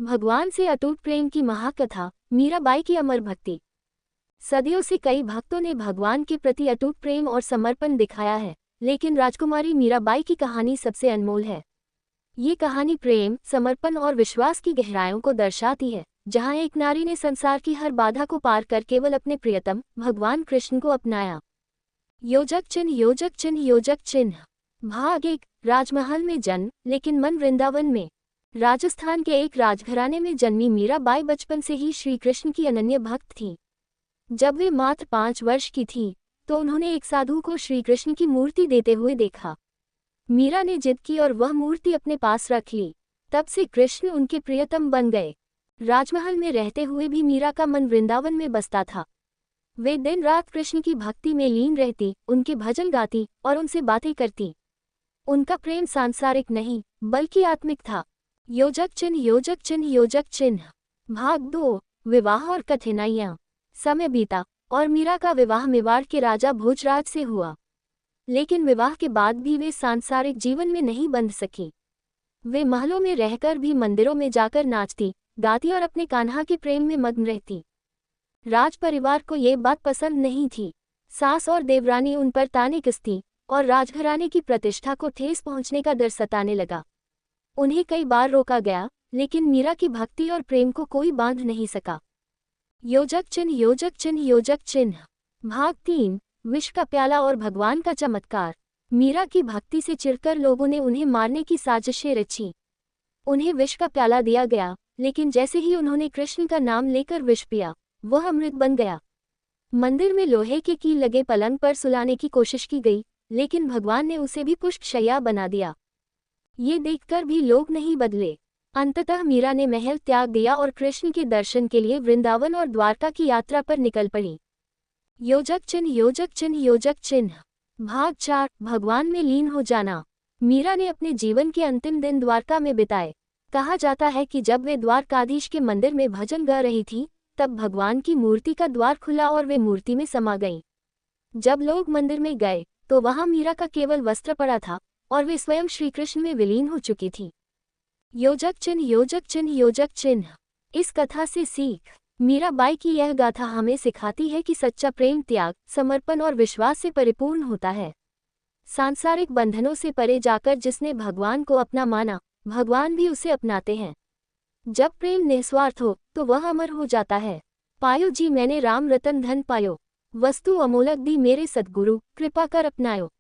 भगवान से अटूट प्रेम की महाकथा, मीराबाई की अमर भक्ति। सदियों से कई भक्तों ने भगवान के प्रति अटूट प्रेम और समर्पण दिखाया है, लेकिन राजकुमारी मीराबाई की कहानी सबसे अनमोल है। ये कहानी प्रेम, समर्पण और विश्वास की गहराइयों को दर्शाती है, जहाँ एक नारी ने संसार की हर बाधा को पार कर केवल अपने प्रियतम भगवान कृष्ण को अपनाया। योजक चिन्ह योजक चिन्ह योजक चिन्ह। भाग 1। राजमहल में जन्म, लेकिन मन वृंदावन में। राजस्थान के एक राजघराने में जन्मी मीराबाई बचपन से ही श्री कृष्ण की अनन्य भक्त थीं। जब वे मात्र 5 वर्ष की थीं, तो उन्होंने एक साधु को श्री कृष्ण की मूर्ति देते हुए देखा। मीरा ने जिद की और वह मूर्ति अपने पास रख ली। तब से कृष्ण उनके प्रियतम बन गए। राजमहल में रहते हुए भी मीरा का मन वृंदावन में बसता था। वे दिन रात कृष्ण की भक्ति में लीन रहती, उनके भजन गाती और उनसे बातें करती। उनका प्रेम सांसारिक नहीं, बल्कि आत्मिक था। योजक चिन्ह योजक चिन्ह योजक चिन्ह। भाग 2। विवाह और कठिनाइयाँ। समय बीता और मीरा का विवाह मेवाड़ के राजा भोजराज से हुआ। लेकिन विवाह के बाद भी वे सांसारिक जीवन में नहीं बंध सकी। वे महलों में रहकर भी मंदिरों में जाकर नाचती, गाती और अपने कान्हा के प्रेम में मग्न रहती। राज परिवार को ये बात पसंद नहीं थी। सास और देवरानी उन पर ताने कसती और राजघराने की प्रतिष्ठा को ठेस पहुंचने का डर सताने लगा। उन्हें कई बार रोका गया, लेकिन मीरा की भक्ति और प्रेम को कोई बांध नहीं सका। योजक चिन्ह योजक चिन्ह योजक चिन्ह। भाग 3। विष का प्याला और भगवान का चमत्कार। मीरा की भक्ति से चिढ़कर लोगों ने उन्हें मारने की साजिशें रची। उन्हें विष का प्याला दिया गया, लेकिन जैसे ही उन्होंने कृष्ण का नाम लेकर विष पिया, वह अमृत बन गया। मंदिर में लोहे के कील लगे पलंग पर सुलाने की कोशिश की गई, लेकिन भगवान ने उसे भी पुष्पशय्या बना दिया। ये देखकर भी लोग नहीं बदले। अंततः मीरा ने महल त्याग दिया और कृष्ण के दर्शन के लिए वृंदावन और द्वारका की यात्रा पर निकल पड़ी। योजक चिन्ह योजक चिन्ह योजक चिन्ह। भाग 4। भगवान में लीन हो जाना। मीरा ने अपने जीवन के अंतिम दिन द्वारका में बिताए। कहा जाता है कि जब वे द्वारकाधीश के मंदिर में भजन गा रही थीं, तब भगवान की मूर्ति का द्वार खुला और वे मूर्ति में समा गईं। जब लोग मंदिर में गए, तो वहां मीरा का केवल वस्त्र पड़ा था और वे स्वयं श्री कृष्ण में विलीन हो चुकी थी। योजक चिन्ह योजक चिन्ह योजक चिन्ह। इस कथा से सीख। मीराबाई की यह गाथा हमें सिखाती है कि सच्चा प्रेम त्याग, समर्पण और विश्वास से परिपूर्ण होता है। सांसारिक बंधनों से परे जाकर जिसने भगवान को अपना माना, भगवान भी उसे अपनाते हैं। जब प्रेम निस्वार्थ हो, तो वह अमर हो जाता है। पायो जी मैंने राम रतन धन पायो, वस्तु अमोलक दी मेरे सद्गुरु, कृपा कर अपनायो।